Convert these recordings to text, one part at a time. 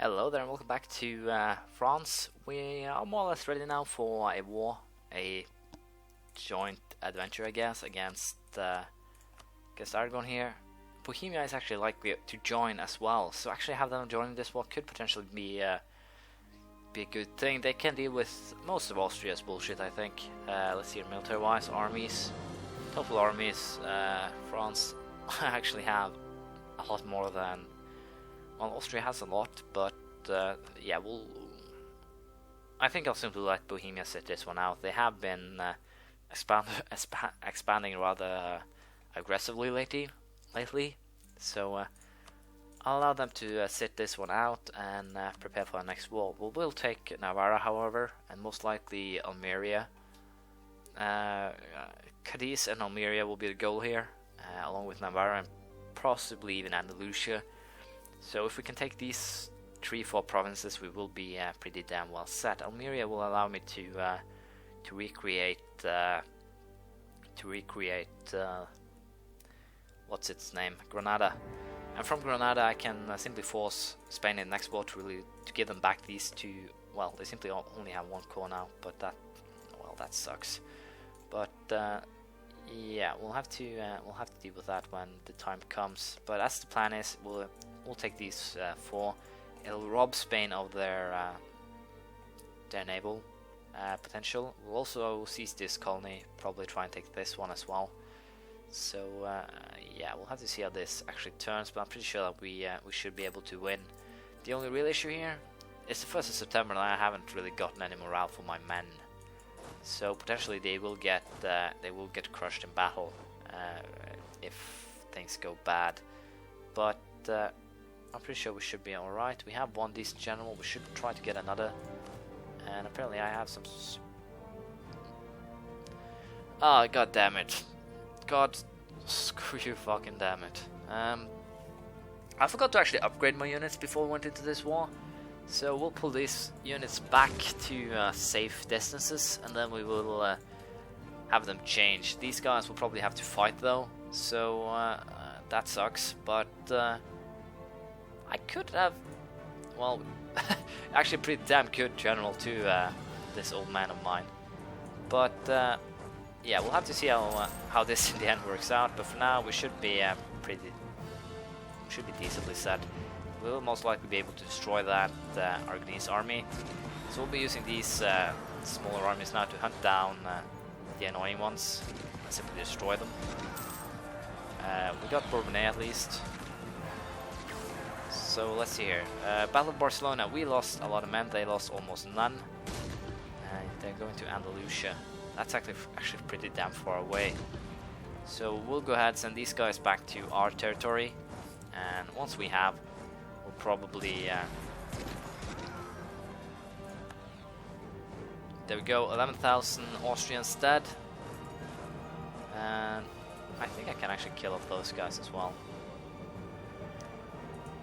Hello there and welcome back to France. We are more or less ready now for a war, a joint adventure I guess, against Aragon here. Bohemia is actually likely to join as well, so actually have them joining this war could potentially be a good thing. They can deal with most of Austria's bullshit, I think. Let's see, military-wise, armies, total armies, France actually have a lot more than... Well, Austria has a lot, but yeah, I think I'll simply let Bohemia sit this one out. They have been expanding rather aggressively lately, so I'll allow them to sit this one out and prepare for the next war. We'll take Navarra, however, and most likely Almeria. Cadiz and Almeria will be the goal here, along with Navarra and possibly even Andalusia. So if we can take these 3-4 provinces, we will be pretty damn well set. Almeria will allow me to recreate what's its name, Granada, and from Granada I can simply force Spain in the next war to give them back these two. Well, they simply only have one core now, but that sucks. But yeah, we'll have to deal with that when the time comes. But as the plan is, we'll take these 4. It'll rob Spain of their naval potential. We'll also seize this colony, probably try and take this one as well. So yeah, we'll have to see how this actually turns, but I'm pretty sure that we should be able to win. The only real issue here is the 1st of September, and I haven't really gotten any morale for my men. So potentially they will get crushed in battle if things go bad. But I'm pretty sure we should be alright. We have one decent general, we should try to get another. And apparently I have some... Oh, god damn it. God, screw you, fucking damn it. I forgot to actually upgrade my units before we went into this war. So we'll pull these units back to safe distances, and then we will have them change. These guys will probably have to fight though, so that sucks, but I could have, well, actually a pretty damn good general too, this old man of mine. But yeah, we'll have to see how this in the end works out. But for now, we should be decently set. We'll most likely be able to destroy that Aragonese army. So we'll be using these smaller armies now to hunt down the annoying ones and simply destroy them. We got Bourbonnais at least. So let's see here. Battle of Barcelona, we lost a lot of men, they lost almost none. They're going to Andalusia. That's actually pretty damn far away. So we'll go ahead and send these guys back to our territory. And once we have, we'll probably... there we go, 11,000 Austrians dead. And I think I can actually kill off those guys as well.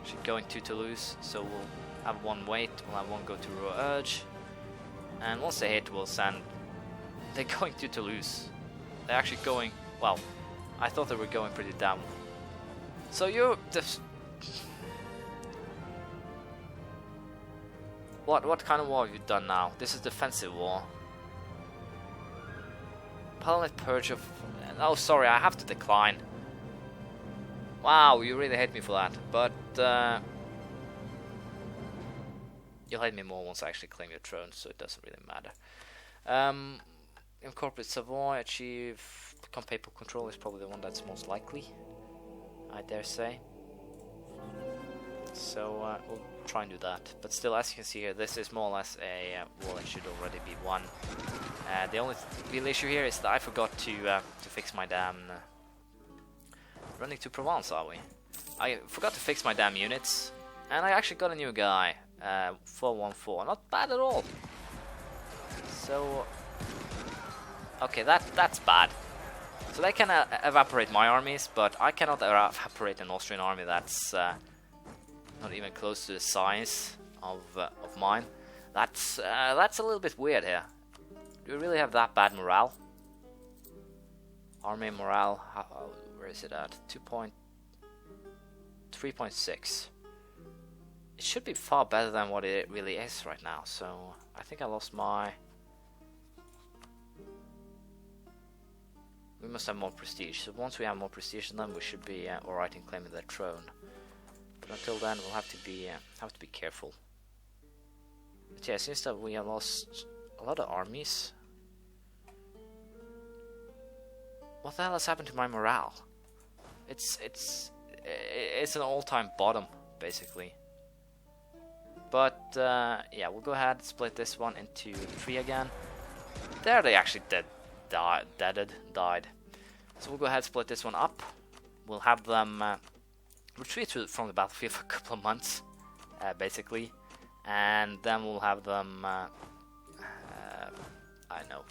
Should go into Toulouse, so we'll have one wait, we'll have one go to Rouergue, and once they hit, we'll send... They're going to Toulouse. They're actually going... Well, I thought they were going pretty down. So you're... What kind of war have you done now? This is defensive war. Pellet purge of... Oh, sorry, I have to decline. Wow, you really hate me for that, but you'll hate me more once I actually claim your throne, so it doesn't really matter. Incorporate Savoy, become papal control is probably the one that's most likely, I dare say. So we'll try and do that, but still, as you can see here, this is more or less a war that should already be won. The only real issue here is that I forgot to fix my damn... Running to Provence, are we? I forgot to fix my damn units, and I actually got a new guy, 414. Not bad at all. So, okay, that's bad. So they can evaporate my armies, but I cannot evaporate an Austrian army that's not even close to the size of mine. That's a little bit weird here. Do we really have that bad morale? Army morale. Where is it at? 3.6. it should be far better than what it really is right now. So I think I lost my... We must have more prestige. So once we have more prestige, then we should be alright in claiming the throne. But until then, we'll have to be careful. But yeah, it seems that we have lost a lot of armies. What the hell has happened to my morale? It's an all-time bottom, basically. But yeah, we'll go ahead and split this one into 3 again. There they actually died. So we'll go ahead and split this one up. We'll have them retreat from the battlefield for a couple of months, basically. And then we'll have them, I don't know,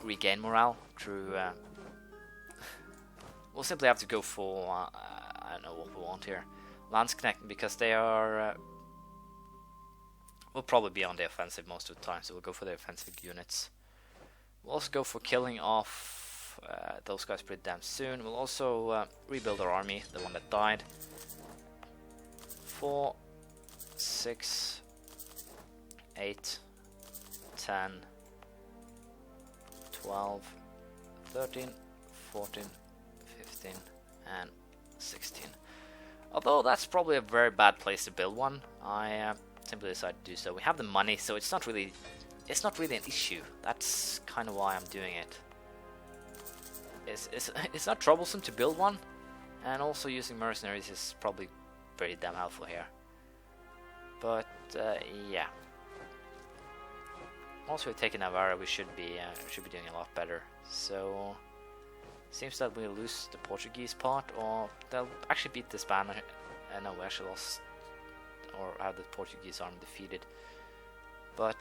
regain morale through... we'll simply have to go for, I don't know what we want here. Landsknecht, because they are... we'll probably be on the offensive most of the time, so we'll go for the offensive units. We'll also go for killing off those guys pretty damn soon. We'll also rebuild our army, the one that died. 4, 6, 8, 10, 12, 13, 14, 15, and 16. Although that's probably a very bad place to build one, I simply decided to do so. We have the money, so it's not really an issue. That's kind of why I'm doing it. It's not troublesome to build one, and also using mercenaries is probably pretty damn helpful here. But yeah. Once we've taken Navarra, we should be doing a lot better. So seems that we'll lose the Portuguese part, or they'll actually beat the Spanish. No, we actually lost, or have the Portuguese army defeated. But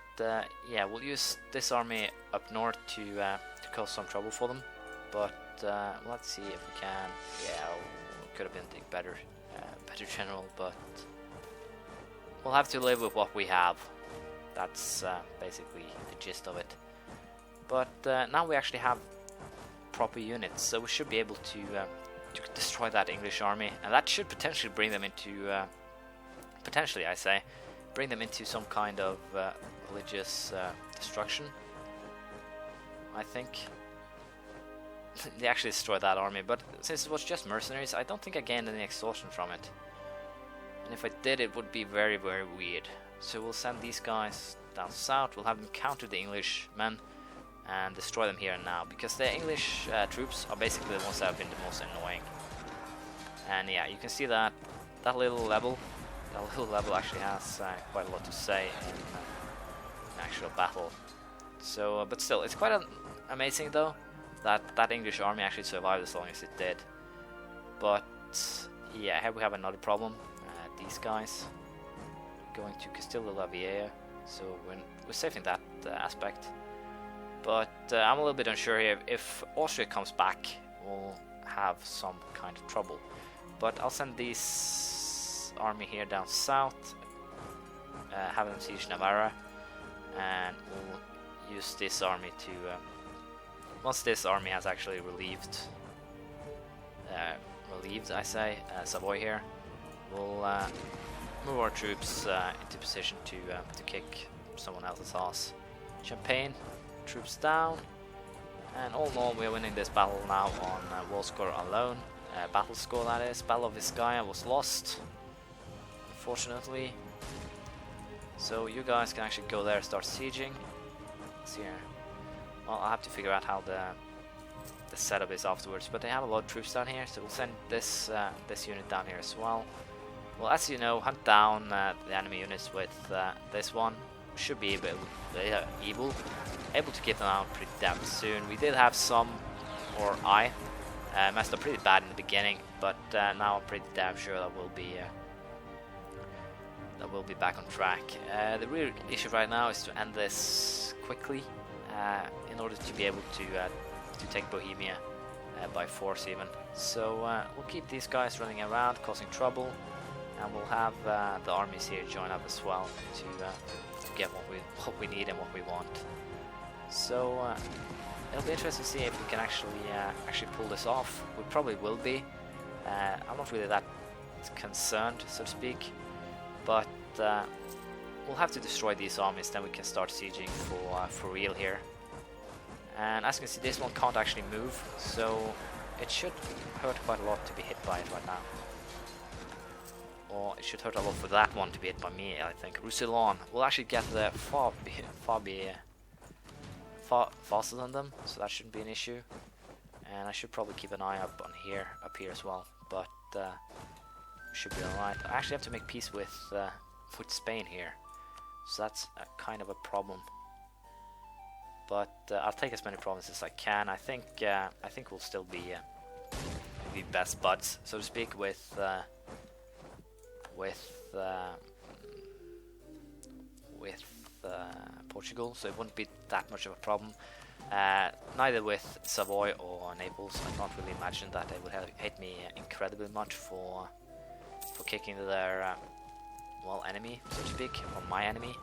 yeah, we'll use this army up north to cause some trouble for them. But let's see if we can. Yeah, we could have been a better general, but we'll have to live with what we have. That's basically the gist of it. But now we actually have proper units, so we should be able to destroy that English army, and that should potentially bring them into potentially, I say, bring them into some kind of religious destruction. I think they actually destroyed that army, but since it was just mercenaries, I don't think I gained any exhaustion from it. And if I did, it would be very, very weird. So we'll send these guys down south. We'll have them counter the English men and destroy them here and now, because the English troops are basically the ones that have been the most annoying. And yeah, you can see that that little level actually has quite a lot to say in an actual battle. So, but still, it's quite amazing though that English army actually survived as long as it did. But yeah, here we have another problem. These guys going to Castillo la Vieja, so we're saving that aspect. But I'm a little bit unsure here. If Austria comes back, we'll have some kind of trouble. But I'll send this army here down south, have them siege Navarra, and we'll use this army to once this army has actually relieved I say Savoy here, we'll move our troops into position to kick someone else's ass. Champagne, troops down, and all in all we are winning this battle now on war score alone. Battle score, that is. Battle of Vizcaya was lost, unfortunately. So you guys can actually go there and start sieging. Let's see here. Well, I'll have to figure out how the setup is afterwards, but they have a lot of troops down here, so we'll send this this unit down here as well. Well, as you know, hunt down the enemy units with this one. Should be able to get them out pretty damn soon. We did have some, or I messed up pretty bad in the beginning, but now I'm pretty damn sure that we'll be back on track. The real issue right now is to end this quickly in order to be able to take Bohemia by force even. So we'll keep these guys running around, causing trouble, and we'll have the armies here join up as well to get what we need and what we want. So it'll be interesting to see if we can actually pull this off. We probably will be. I'm not really that concerned, so to speak, but we'll have to destroy these armies, then we can start sieging for real here. And as you can see, this one can't actually move, so it should hurt quite a lot to be hit by it right now. Or it should hurt a lot for that one to be hit by me, I think. Roussillon will actually get there far faster than them, so that shouldn't be an issue. And I should probably keep an eye up here as well, but should be alright. I actually have to make peace with Spain here, so that's kind of a problem. But I'll take as many provinces as I can. I think we'll still be best buds, so to speak, with Portugal. So it wouldn't be that much of a problem. Neither with Savoy or Naples. I can't really imagine that they would hate me incredibly much for kicking their well, enemy, so to speak, or my enemy.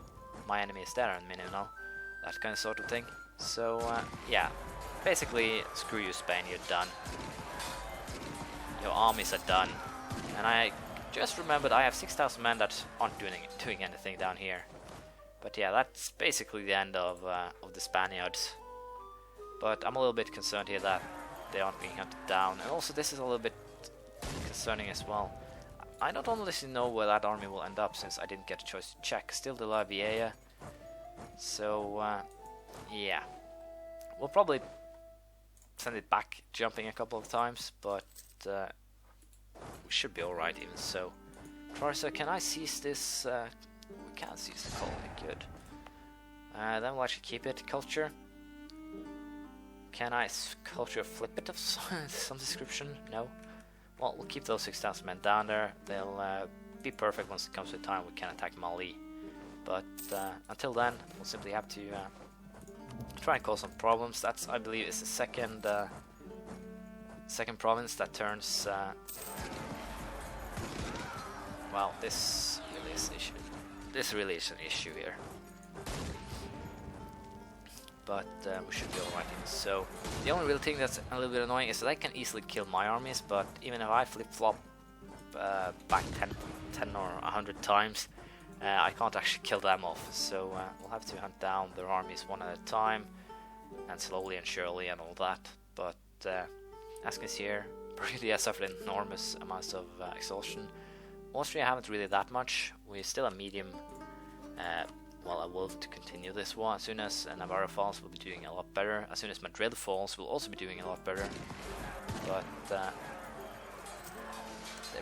My enemy is there, and now. That kind of sort of thing. So yeah, basically, screw you, Spain, you're done. Your armies are done. And I just remembered I have 6,000 men that aren't doing anything down here. But yeah, that's basically the end of the Spaniards. But I'm a little bit concerned here that they aren't being hunted down. And also this is a little bit concerning as well. I don't honestly know where that army will end up, since I didn't get a choice to check. Still the La Vieja. So yeah, we'll probably send it back jumping a couple of times, but we should be alright even so. Trarsa, can I seize this? We can seize the colony, good. Then we'll actually keep it. Culture. Can I culture flip it of some description? No. Well, we'll keep those 6,000 men down there. They'll be perfect once it comes to time we can attack Mali. But until then, we'll simply have to try and cause some problems. That's, I believe, is the second province that turns. Well, this really is an issue. This really is an issue here. But we should be alright. So the only real thing that's a little bit annoying is that I can easily kill my armies, but even if I flip-flop back 10 or 100 times, I can't actually kill them off. So we'll have to hunt down their armies one at a time, and slowly and surely and all that. But as you can see here, Burgundy has suffered enormous amounts of exhaustion. Austria haven't really that much. We're still a medium. Well, I will to continue this war. As soon as Navarra falls, we'll be doing a lot better. As soon as Madrid falls, we'll also be doing a lot better. But the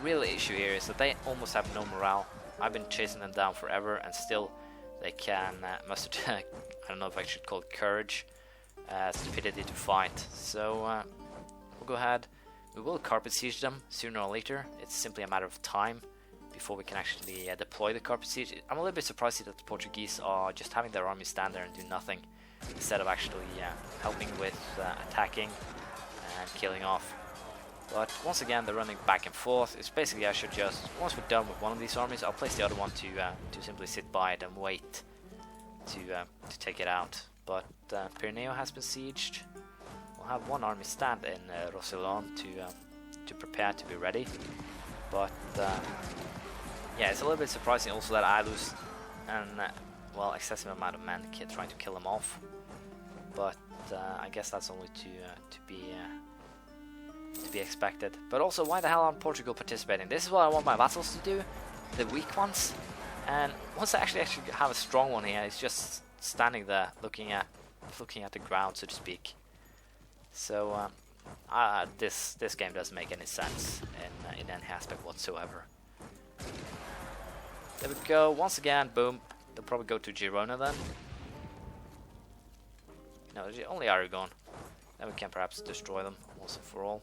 real issue here is that they almost have no morale. I've been chasing them down forever, and still they can muster, I don't know if I should call it courage, stupidity to fight. So we'll go ahead. We will carpet siege them sooner or later. It's simply a matter of time before we can actually deploy the carpet siege. I'm a little bit surprised that the Portuguese are just having their army stand there and do nothing, instead of actually helping with attacking and killing off. But once again, they're running back and forth. It's basically, I should just, once we're done with one of these armies, I'll place the other one to simply sit by it and wait to take it out. But Pyreneo has been sieged. We'll have one army stand in Roussillon to prepare to be ready. But yeah, it's a little bit surprising also that I lose an well, excessive amount of men trying to kill them off. But I guess that's only to be expected. But also, why the hell aren't Portugal participating? This is what I want my vassals to do, the weak ones. And once I actually have a strong one here, it's just standing there looking at the ground, so to speak. So this game doesn't make any sense in any aspect whatsoever. There we go. Once again, boom. They'll probably go to Girona then. No, only Aragon. Then we can perhaps destroy them once and for all.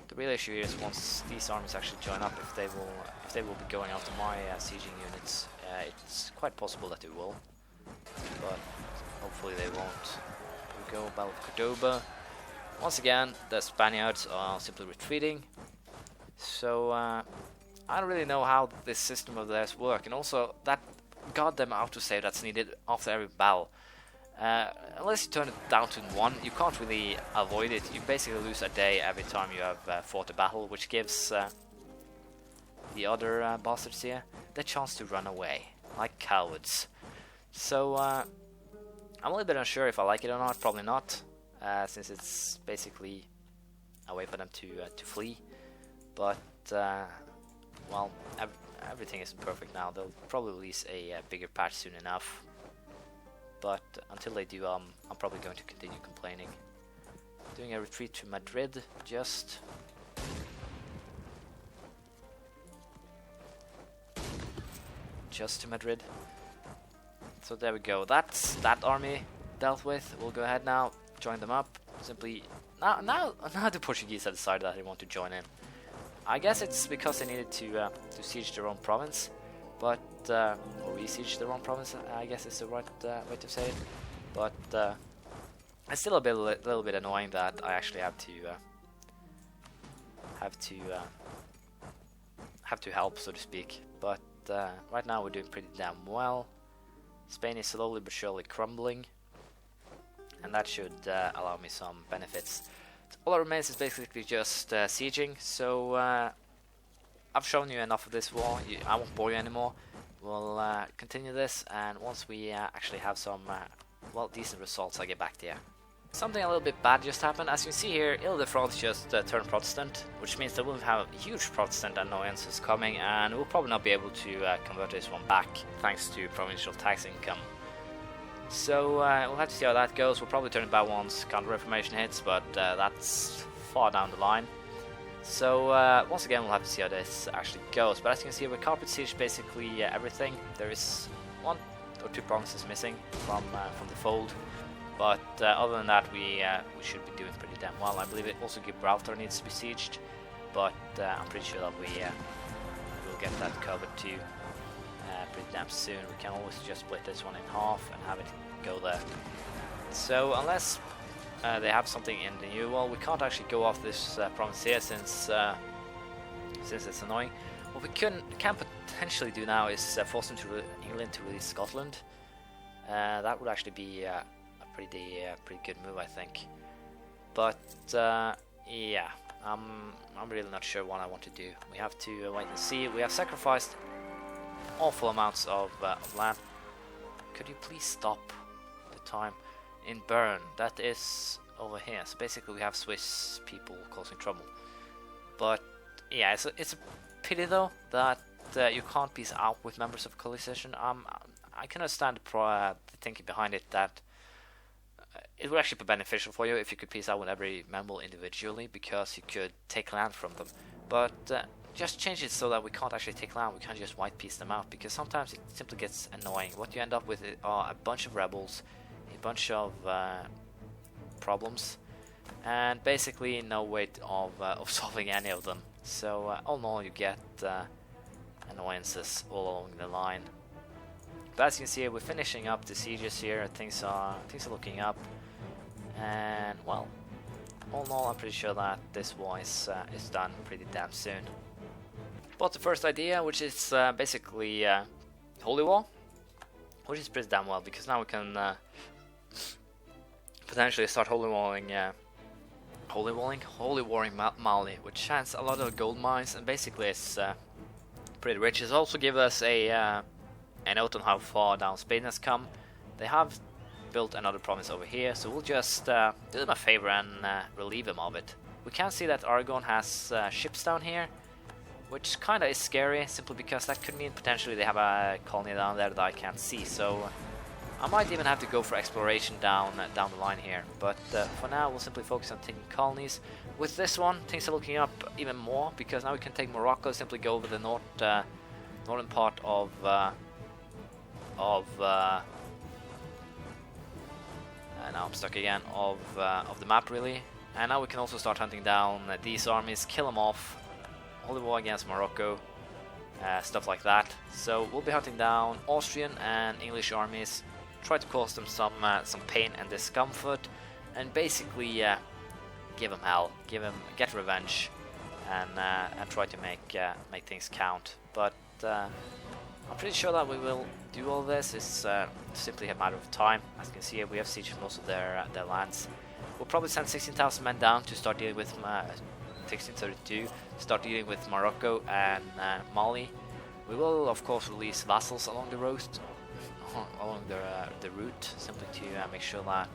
The real issue here is once these armies actually join up, if they will be going after my sieging units. It's quite possible that they will, but hopefully they won't. Here we go, Battle of Cordoba. Once again, the Spaniards are simply retreating. So I don't really know how this system of theirs work, and also that goddamn autosave that's needed after every battle. Unless you turn it down to 1, you can't really avoid it. You basically lose a day every time you have fought a battle, which gives the other bastards here the chance to run away, like cowards. So I'm a little bit unsure if I like it or not. Probably not, since it's basically a way for them to flee. But well, everything isn't perfect now. They'll probably release a bigger patch soon enough. But until they do, I'm probably going to continue complaining. Doing a retreat to Madrid, just to Madrid. So there we go. That's that army dealt with. We'll go ahead now, join them up. Simply now the Portuguese have decided that they want to join in. I guess it's because they needed to siege their own province, but or re-siege their own province. I guess is the right way to say it. But it's still a little bit annoying that I actually have to help, so to speak. But right now we're doing pretty damn well. Spain is slowly but surely crumbling, and that should allow me some benefits. All that remains is basically just sieging, so I've shown you enough of this war. I won't bore you anymore. We'll continue this, and once we actually have some well, decent results, I'll get back to you. Something a little bit bad just happened. As you can see here, Ile-de-France just turned Protestant, which means that we'll have huge Protestant annoyances coming, and we'll probably not be able to convert this one back, thanks to provincial tax income. So we'll have to see how that goes. We'll probably turn it back once Counter-Reformation hits, but that's far down the line. So once again, we'll have to see how this actually goes. But as you can see, we carpet siege basically everything. There is 1 or 2 provinces missing from the fold. But other than that, we should be doing pretty damn well. I believe it also Gibraltar needs to be sieged, but I'm pretty sure that we will get that covered too pretty damn soon. We can always just split this one in half and have it go there. So unless they have something in the new wall, we can't actually go off this province here since it's annoying. What we can potentially do now is force England to release Scotland. That would actually be pretty good move, I think. But yeah, I'm really not sure what I want to do. We have to wait and see. We have sacrificed awful amounts of land. Could you please stop the time in Bern? That is over here. So basically, we have Swiss people causing trouble. But yeah, it's a pity though that you can't peace out with members of coalition. I can understand the thinking behind it, that it would actually be beneficial for you if you could peace out with every member individually, because you could take land from them. But just change it so that we can't actually take land, we can't just white peace them out, because sometimes it simply gets annoying. What you end up with are a bunch of rebels, a bunch of problems, and basically no way of solving any of them. So all in all, you get annoyances all along the line. But as you can see, we're finishing up the sieges here. Things are looking up, and well, all in all, I'm pretty sure that this war is done pretty damn soon. But the first idea, which is basically Holy War, which is pretty damn well, because now we can potentially start holy warring Mali, which has a lot of gold mines, and basically it's pretty rich. It's also give us a note on how far down Spain has come. They have built another province over here, so we'll just do them a favor and relieve them of it. We can see that Aragon has ships down here, which kinda is scary, simply because that could mean potentially they have a colony down there that I can't see. So I might even have to go for exploration down the line here. But for now, we'll simply focus on taking colonies. With this one, things are looking up even more, because now we can take Morocco, simply go over the northern part of now I'm stuck again, of the map really. And now we can also start hunting down these armies, kill them off. Holy war against Morocco, stuff like that. So we'll be hunting down Austrian and English armies, try to cause them some pain and discomfort, and basically give them hell, get revenge, and try to make things count. But I'm pretty sure that we will do all this. It's simply a matter of time. As you can see here, we have sieged most of their lands. We'll probably send 16,000 men down to start dealing with 1632, start dealing with Morocco and Mali. We will of course release vassals along the road, along the route, simply to make sure that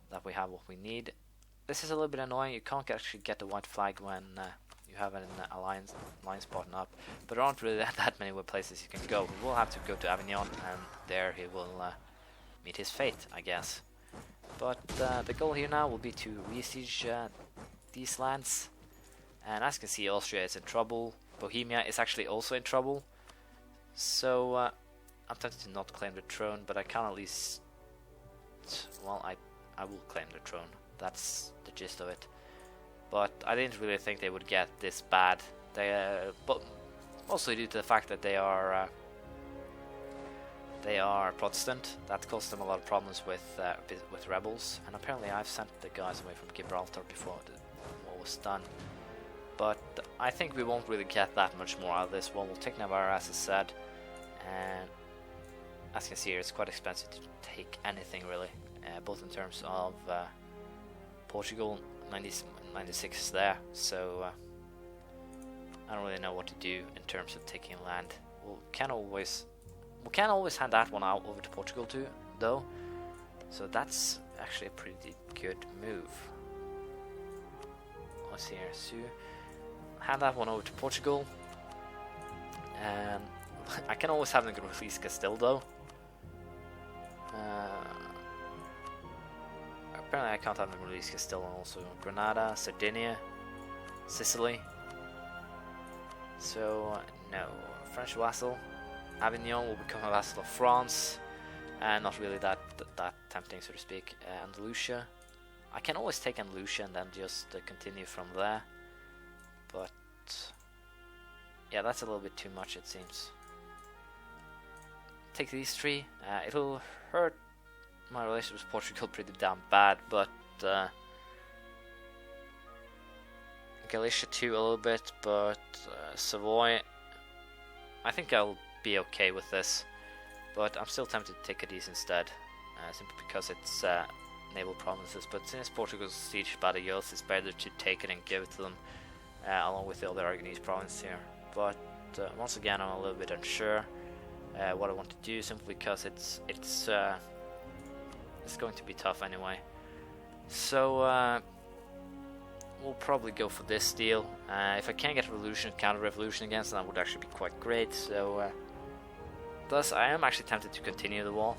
that we have what we need. This is a little bit annoying. You can't actually get the white flag when you have an alliance partner up, but there aren't really that many places you can go. We will have to go to Avignon, and there he will meet his fate, I guess. But the goal here now will be to re-siege these lands. And as you can see, Austria is in trouble. Bohemia is actually also in trouble. So I'm tempted to not claim the throne, but I can at least... Well, I will claim the throne. That's the gist of it. But I didn't really think they would get this bad. But mostly due to the fact that they are Protestant. That caused them a lot of problems with rebels. And apparently I've sent the guys away from Gibraltar before the war was done. But I think we won't really get that much more out of this one. We'll take Navarra, as I said, and as you can see here, it's quite expensive to take anything really, both in terms of Portugal, 96 is there, so I don't really know what to do in terms of taking land. We can always hand that one out over to Portugal too, though, so that's actually a pretty good move. What's here? So hand that one over to Portugal, and I can always have them release Castile though. Apparently I can't have them release Castile, and also Granada, Sardinia, Sicily. So no, French vassal. Avignon will become a vassal of France, and not really that tempting, so to speak. Andalusia. I can always take Andalusia and then just continue from there. But yeah, that's a little bit too much, it seems. Take these three. It'll hurt my relationship with Portugal pretty damn bad, but Galicia too a little bit, but Savoy, I think I'll be okay with this, but I'm still tempted to take Cadiz instead, simply because it's naval provinces. But since Portugal's siege by the Youth, it's better to take it and give it to them, along with the other Aragonese province here. But once again, I'm a little bit unsure what I want to do, simply because it's going to be tough anyway. So we'll probably go for this deal. If I can get a revolution, counter-revolution against them, that would actually be quite great. So thus, I am actually tempted to continue the war.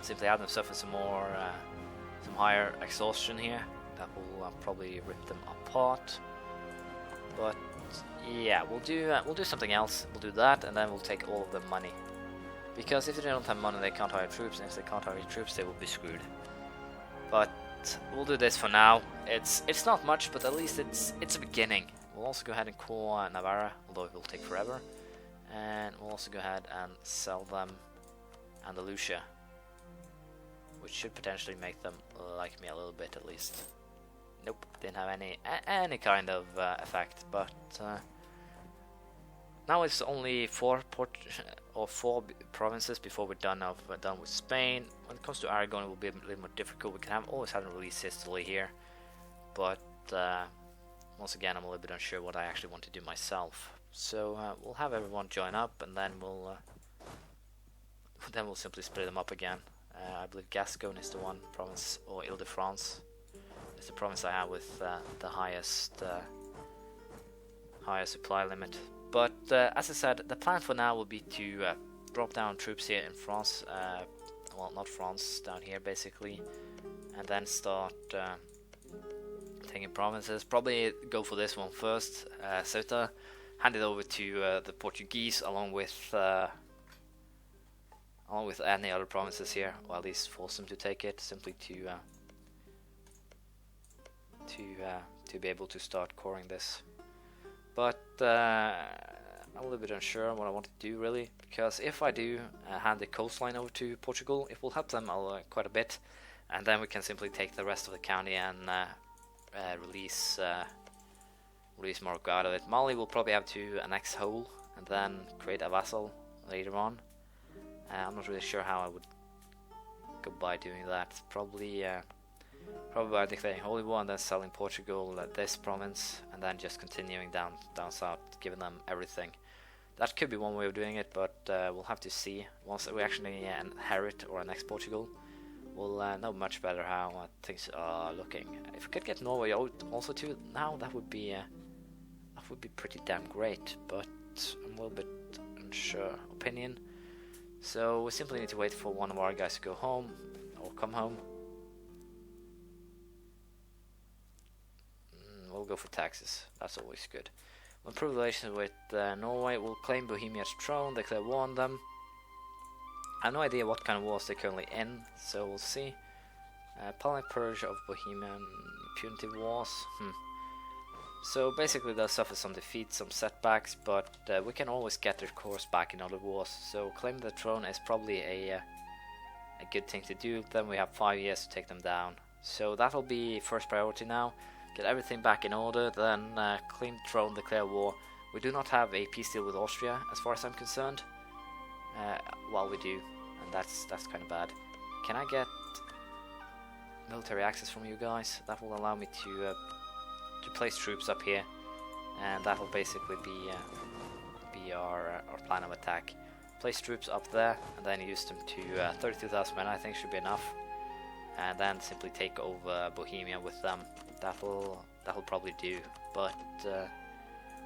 Simply have them suffer some more, some higher exhaustion here. That will probably rip them apart. But yeah, we'll do something else. We'll do that, and then we'll take all of the money. Because if they don't have money, they can't hire troops, and if they can't hire troops, they will be screwed. But we'll do this for now. It's not much, but at least it's a beginning. We'll also go ahead and core Navarra, although it will take forever. And we'll also go ahead and sell them Andalusia, which should potentially make them like me a little bit at least. Nope, didn't have any kind of effect, but now it's only four provinces before we're done with Spain. When it comes to Aragon, it will be a little more difficult. We can always have them release Sicily here, but once again, I'm a little bit unsure what I actually want to do myself. So we'll have everyone join up, and then we'll simply split them up again. I believe Gascony is the one province, or Ile-de-France is the province I have with the highest supply limit. But as I said, the plan for now will be to drop down troops here in France, well, not France, down here basically, and then start taking provinces. Probably go for this one first, Ceuta, hand it over to the Portuguese along with any other provinces here, or at least force them to take it, simply to be able to start coring this. But I'm a little bit unsure what I want to do really, because if I do hand the coastline over to Portugal, it will help them quite a bit, and then we can simply take the rest of the county and release Morocco out of it. Mali will probably have to annex whole and then create a vassal later on. I'm not really sure how I would go by doing that. Probably Probably by declaring holy war and then selling Portugal this province, and then just continuing down south, giving them everything. That could be one way of doing it, but we'll have to see. Once we actually inherit or annex Portugal, we'll know much better how things are looking. If we could get Norway out also too now, that would be pretty damn great, but I'm a little bit unsure opinion. So we simply need to wait for one of our guys to go home, or come home. We'll go for taxes, that's always good. We'll improve relations with Norway, we'll claim Bohemia's throne, declare war on them. I have no idea what kind of wars they're currently in, so we'll see. Polemic purge of Bohemian punitive wars. So basically they'll suffer some defeats, some setbacks, but we can always get their course back in other wars. So claiming the throne is probably a good thing to do. Then we have 5 years to take them down. So that'll be first priority now. Get everything back in order, then claim the throne, declare war. We do not have a peace deal with Austria, as far as I'm concerned. Well, we do, and that's kind of bad. Can I get military access from you guys? That will allow me to place troops up here, and that will basically be our plan of attack. Place troops up there, and then use them to 32,000 men. I think should be enough, and then simply take over Bohemia with them. That'll probably do, but we'll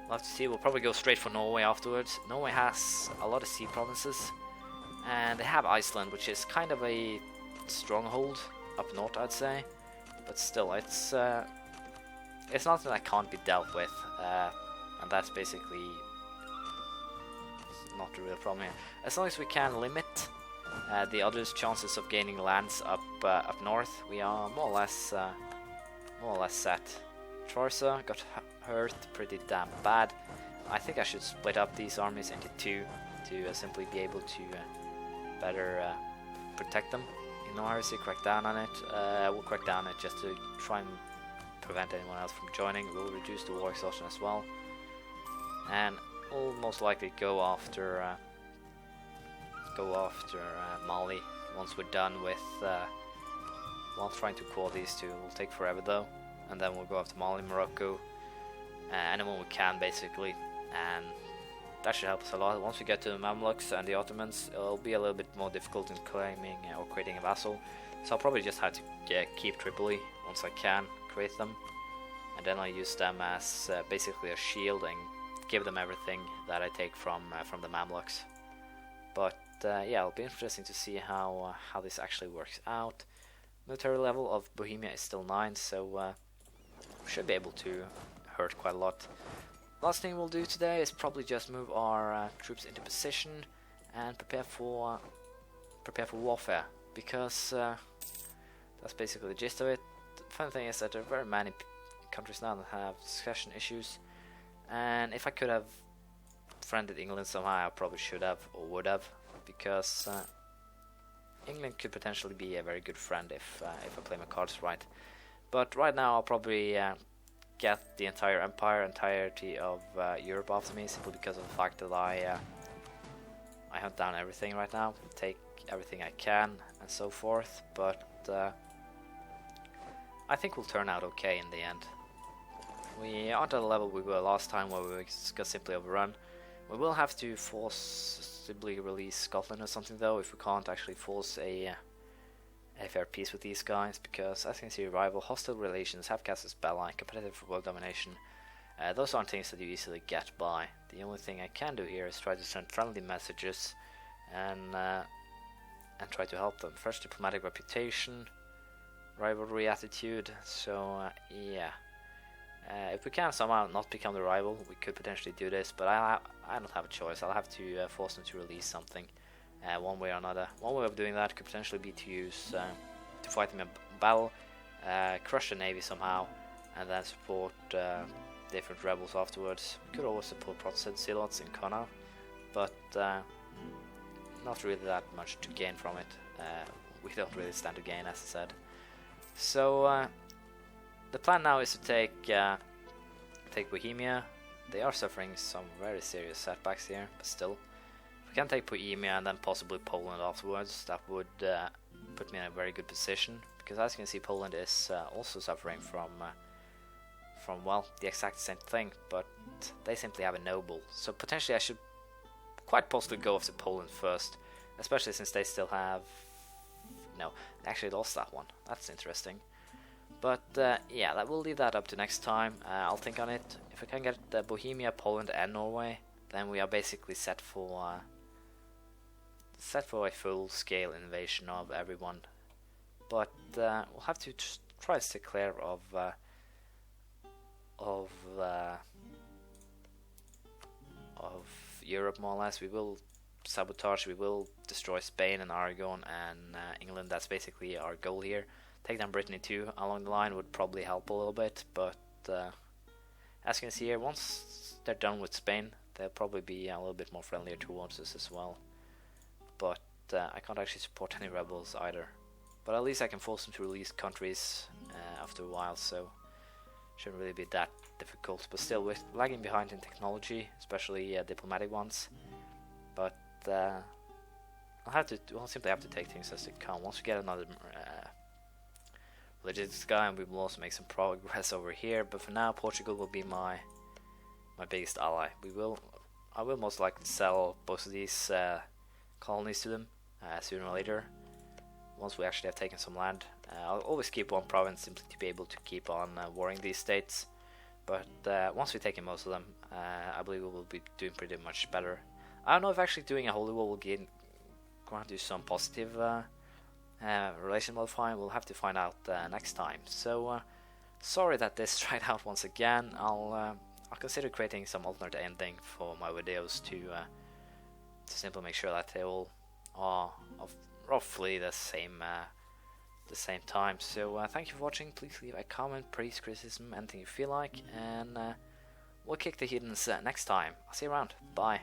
have to see. We'll probably go straight for Norway afterwards. Norway has a lot of sea provinces, and they have Iceland, which is kind of a stronghold up north, I'd say. But still, it's nothing that can't be dealt with, and that's basically not the real problem here. As long as we can limit the others' chances of gaining lands up north, we are more or less set. Trorsa got hurt pretty damn bad. I think I should split up these armies into two to simply be able to better protect them. Ignore heresy, crack down on it. We'll crack down on it just to try and prevent anyone else from joining. We'll reduce the war exhaustion as well, and we'll most likely go after Mali once we're done with while trying to call these two. Will take forever though, and then we'll go after Mali, Morocco, anyone we can basically, and that should help us a lot. Once we get to the Mamluks and the Ottomans, it'll be a little bit more difficult in claiming or creating a vassal, so I'll probably just have to keep Tripoli once I can create them, and then I'll use them as basically a shield and give them everything that I take from the Mamluks. But yeah, it'll be interesting to see how this actually works out. Military level of Bohemia is still 9, so we should be able to hurt quite a lot. Last thing we'll do today is probably just move our troops into position and prepare for warfare, because that's basically the gist of it. The fun thing is that there are very many countries now that have succession issues, and if I could have friended England somehow, I probably should have or would have, because England could potentially be a very good friend if I play my cards right. But right now I'll probably get the entire entirety of Europe after me, simply because of the fact that I hunt down everything right now, take everything I can and so forth, but I think we'll turn out okay in the end. We aren't at the level we were last time where we got simply overrun. We will have to forcibly release Scotland or something though, if we can't actually force a fair peace with these guys, because as you can see, rival, hostile relations, have casus belli, competitive for world domination. Those aren't things that you easily get by. The only thing I can do here is try to send friendly messages and try to help them. First, diplomatic reputation, rivalry attitude. So yeah, if we can somehow not become the rival, we could potentially do this, but I don't have a choice. I'll have to force them to release something. One way or another. One way of doing that could potentially be to use to fight them in battle, crush the navy somehow, and then support different rebels afterwards. We could always support Protestant zealots in Connaught, but not really that much to gain from it. We don't really stand to gain, as I said. So the plan now is to take Bohemia. They are suffering some very serious setbacks here, but still, if we I can take Bohemia and then possibly Poland afterwards. That would put me in a very good position, because as you can see, Poland is also suffering from well, the exact same thing, but they simply have a noble. So potentially I should quite possibly go after Poland first, especially since they still have... No, they actually lost that one. That's interesting. But yeah, that will leave that up to next time. I'll think on it. If I can get Bohemia, Poland and Norway, then we are basically set for a full-scale invasion of everyone. But we'll have to just try to stay clear of Europe, more or less. We will sabotage, we will destroy Spain and Aragon and England. That's basically our goal here. Take down Brittany too along the line would probably help a little bit, but as you can see here, once they're done with Spain, they'll probably be a little bit more friendlier towards us as well. But I can't actually support any rebels either. But at least I can force them to release countries after a while, so shouldn't really be that difficult. But still, we're lagging behind in technology, especially diplomatic ones. But we'll simply have to take things as they come. Once we get another religious guy, and we will also make some progress over here. But for now, Portugal will be my biggest ally. I will most likely sell both of these colonies to them sooner or later, once we actually have taken some land. I'll always keep one province simply to be able to keep on warring these states, but once we've taken most of them, I believe we will be doing pretty much better. I don't know if actually doing a holy war will grant you some positive relation modifying. We'll have to find out next time. So sorry that this tried out once again. I'll consider creating some alternate ending for my videos to simply make sure that they all are of roughly the same time. So thank you for watching. Please leave a comment, praise, criticism, anything you feel like, and we'll kick the heathens next time. I'll see you around. Bye.